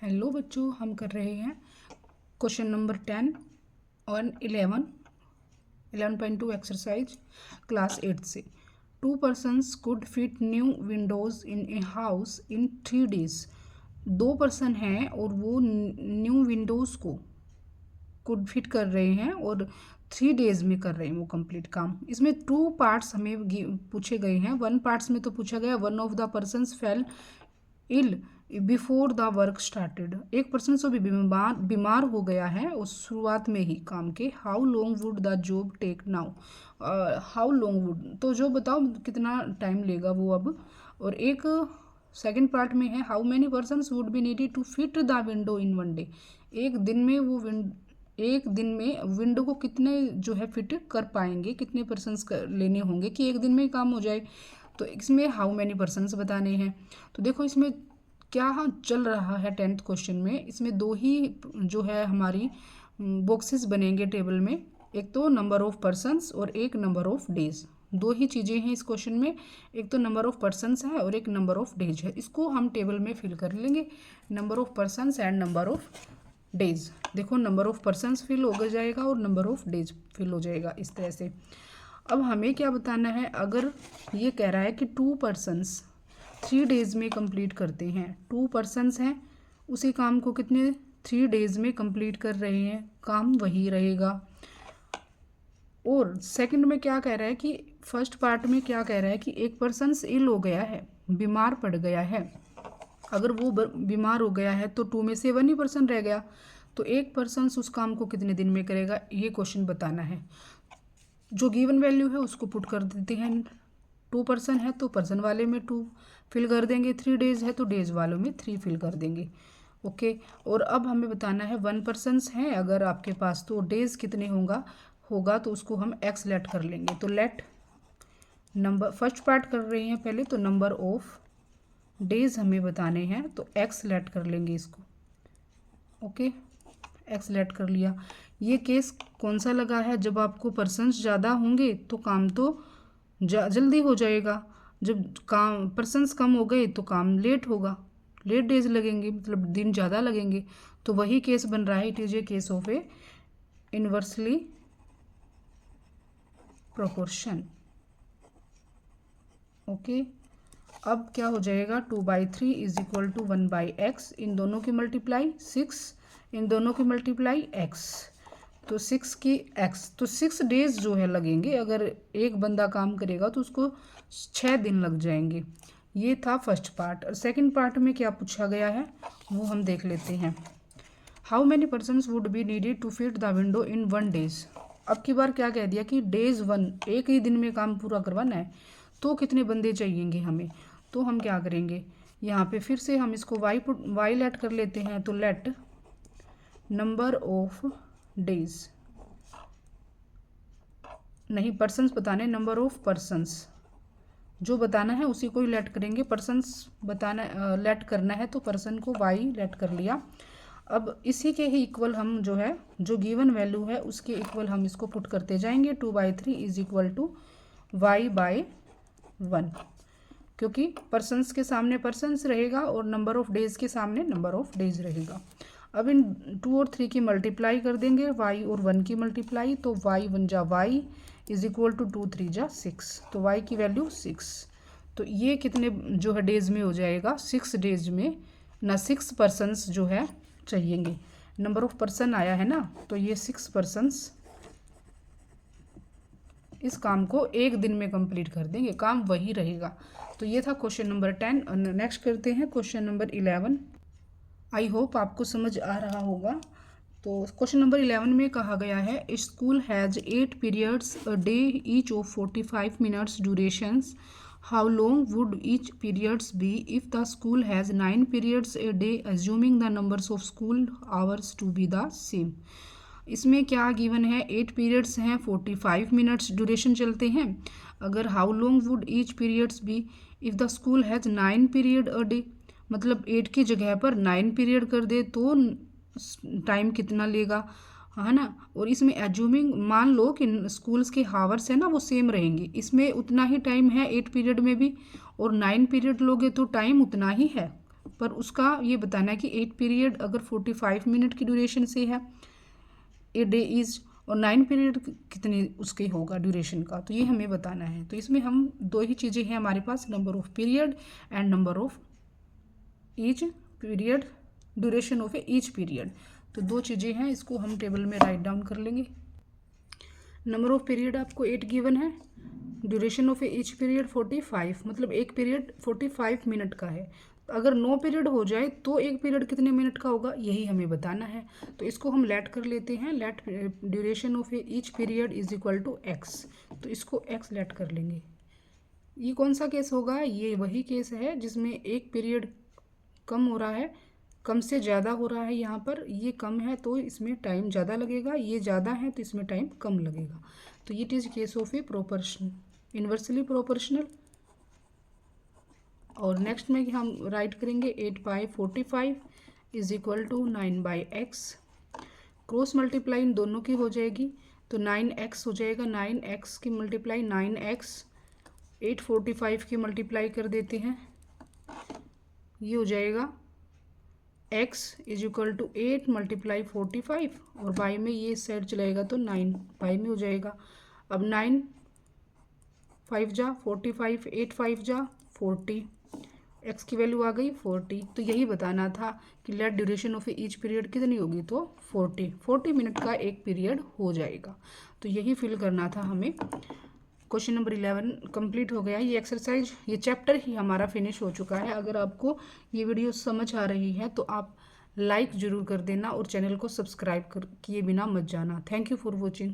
Hello बच्चों, हम कर रहे हैं क्वेश्चन नंबर 10 और 11.2 एक्सरसाइज क्लास 8 से। 2 persons could fit new Windows in a house in 3 days। 2 person हैं और वो न्यू विंडोज़ को कुड फिट कर रहे हैं और 3 days में कर रहे हैं वो कंप्लीट काम। इसमें 2 पार्ट्स हमें पूछे गए हैं। 1 पार्ट्स में तो पूछा गया one of the persons fell ill before the work started. एक पर्सन तो भी बीमार हो गया है उस शुरुआत में ही काम के। How long would the job take now. How long would तो जो बताओ कितना टाइम लेगा वो अब। और एक सेकंड पार्ट में है how many persons would be needed to fit the window in 1 day। एक दिन में विंडो को कितने जो है फिट कर पाएंगे, कितने पर्सनस लेने होंगे कि एक दिन में ही काम हो जाए। तो इसमें हाउ मैनी पर्सनस बताने हैं। तो देखो इसमें क्या चल रहा है 10th क्वेश्चन में। इसमें 2 ही जो है हमारी बॉक्सेस बनेंगे टेबल में। एक तो नंबर ऑफ पर्सनस और एक नंबर ऑफ डेज। 2 ही चीज़ें हैं इस क्वेश्चन में, एक तो नंबर ऑफ पर्सनस है और एक नंबर ऑफ डेज है। इसको हम टेबल में फिल कर लेंगे, number of persons and number of days. देखो नंबर ऑफ पर्सनस फिल हो जाएगा और नंबर ऑफ डेज फिल हो जाएगा इस तरह से। अब हमें क्या बताना है, अगर ये कह रहा है कि 2 पर्सनस 3 days में कंप्लीट करते हैं। 2 पर्सनस हैं, उसी काम को कितने 3 days में कंप्लीट कर रहे हैं, काम वही रहेगा। और सेकंड में क्या कह रहा है कि फर्स्ट पार्ट में क्या कह रहा है कि एक पर्सनस इल हो गया है, बीमार पड़ गया है। अगर वो बीमार हो गया है तो 2 में से 1 ही पर्सन रह गया, तो एक पर्सन उस काम को कितने दिन में करेगा, ये क्वेश्चन बताना है। जो गिवन वैल्यू है उसको पुट कर देते हैं। 2 पर्सन है तो पर्सन वाले में 2 फिल कर देंगे, 3 days है तो डेज वालों में 3 फिल कर देंगे। ओके। और अब हमें बताना है 1 पर्सनस हैं अगर आपके पास, तो डेज कितने होगा तो उसको हम एक्स लेट कर लेंगे। तो लेट नंबर फर्स्ट पार्ट कर रहे हैं पहले, तो नंबर ऑफ डेज हमें बताने हैं, तो एक्स लेट कर लेंगे इसको। ओके, एक्स लेट कर लिया। ये केस कौन सा लगा है, जब आपको पर्सनस ज़्यादा होंगे तो काम तो जल्दी हो जाएगा, जब काम पर्सनस कम हो गए तो काम लेट होगा, लेट डेज लगेंगे, मतलब दिन ज़्यादा लगेंगे। तो वही केस बन रहा है, it is a case of A inversely proportion. Okay. अब क्या हो जाएगा, 2/3 इज इक्वल टू 1/x। इन दोनों की मल्टीप्लाई 6, इन दोनों की मल्टीप्लाई x, तो 6 की x, तो 6 days जो है लगेंगे। अगर एक बंदा काम करेगा तो उसको 6 दिन लग जाएंगे। ये था फर्स्ट पार्ट। और सेकंड पार्ट में क्या पूछा गया है वो हम देख लेते हैं। How many persons would be needed to fit the window in 1 day। अब की बार क्या कह दिया कि डेज 1, एक ही दिन में काम पूरा करवाना है, तो कितने बंदे चाहिएंगे हमें। तो हम क्या करेंगे, यहाँ पे फिर से हम इसको वाई लेट कर लेते हैं। तो लेट नंबर ऑफ डेज, नहीं पर्सनस बताने, नंबर ऑफ पर्सनस जो बताना है उसी को ही लेट करेंगे। पर्सनस बताना लेट करना है तो पर्सन को वाई लेट कर लिया। अब इसी के ही इक्वल हम जो है, जो गिवन वैल्यू है उसके इक्वल हम इसको पुट करते जाएंगे। 2/3 इज इक्वल टू y/1, क्योंकि पर्सनस के सामने पर्सनस रहेगा और नंबर ऑफ डेज के सामने नंबर ऑफ डेज रहेगा। अब इन 2 और 3 की मल्टीप्लाई कर देंगे, y और 1 की मल्टीप्लाई, तो y1 जा y इज इक्वल टू 2 3 जा 6, तो y की वैल्यू 6। तो ये कितने जो है डेज में हो जाएगा, 6 days में ना 6 पर्सनस जो है चाहिएंगे। नंबर ऑफ पर्सन आया है ना, तो ये 6 पर्सनस इस काम को एक दिन में कंप्लीट कर देंगे, काम वही रहेगा। तो ये था क्वेश्चन नंबर 10। नेक्स्ट करते हैं क्वेश्चन नंबर 11। आई होप आपको समझ आ रहा होगा। तो क्वेश्चन नंबर 11 में कहा गया है school has 8 periods a day each of 45 minutes durations. How long would each periods be if the school has 9 periods a day assuming the numbers of school hours to be the same। इसमें क्या given है, 8 periods हैं, 45 minutes duration चलते हैं। अगर how long would each periods be if the school has 9 period a day, मतलब 8 की जगह पर 9 पीरियड कर दे तो टाइम कितना लेगा, है ना। और इसमें एज्यूमिंग मान लो कि स्कूल्स के हावर्स है ना वो सेम रहेंगे, इसमें उतना ही टाइम है 8 पीरियड में भी, और 9 पीरियड लोगे तो टाइम उतना ही है, पर उसका ये बताना है कि 8 पीरियड अगर 45 मिनट की ड्यूरेशन से है ए डे इज़, और 9 पीरियड कितनी उसकी होगा ड्यूरेशन का, तो ये हमें बताना है। तो इसमें हम दो ही चीज़ें हैं हमारे पास, number of period and number of each period, duration of each period. तो दो चीज़ें हैं, इसको हम टेबल में राइट डाउन कर लेंगे। नंबर ऑफ पीरियड आपको 8 गिवन है, ड्यूरेशन ऑफ ईच पीरियड 45, मतलब एक पीरियड 45 मिनट का है। अगर 9 पीरियड हो जाए तो एक पीरियड कितने मिनट का होगा, यही हमें बताना है। तो इसको हम लेट कर लेते हैं, let duration of each period is equal to x. तो इसको एक्स लेट कर लेंगे। ये कौन सा केस होगा, ये वही केस है जिसमें एक पीरियड कम हो रहा है, कम से ज़्यादा हो रहा है। यहाँ पर ये कम है तो इसमें टाइम ज़्यादा लगेगा, ये ज़्यादा है तो इसमें टाइम कम लगेगा। तो it is case of a proportion, inversely proportional. और नेक्स्ट में हम राइट करेंगे 8/45 is equal to 9/x। Cross multiply इन दोनों की हो जाएगी तो 9x हो जाएगा, 9x की मल्टीप्लाई 9x, 8/45 की मल्टीप्लाई कर देते हैं, ये हो जाएगा x is equal to 8 multiply 45, और बाई में ये साइड चलाएगा तो 9 बाई में हो जाएगा। अब 9 5 जा 45, 8 5 जा 40, x की वैल्यू आ गई 40। तो यही बताना था कि let duration of each period कितनी होगी, तो 40 मिनट का एक पीरियड हो जाएगा। तो यही फिल करना था हमें। क्वेश्चन नंबर 11 कंप्लीट हो गया। ये एक्सरसाइज, ये चैप्टर ही हमारा फिनिश हो चुका है। अगर आपको ये वीडियो समझ आ रही है तो आप लाइक ज़रूर कर देना और चैनल को सब्सक्राइब किए बिना मत जाना। Thank you for watching.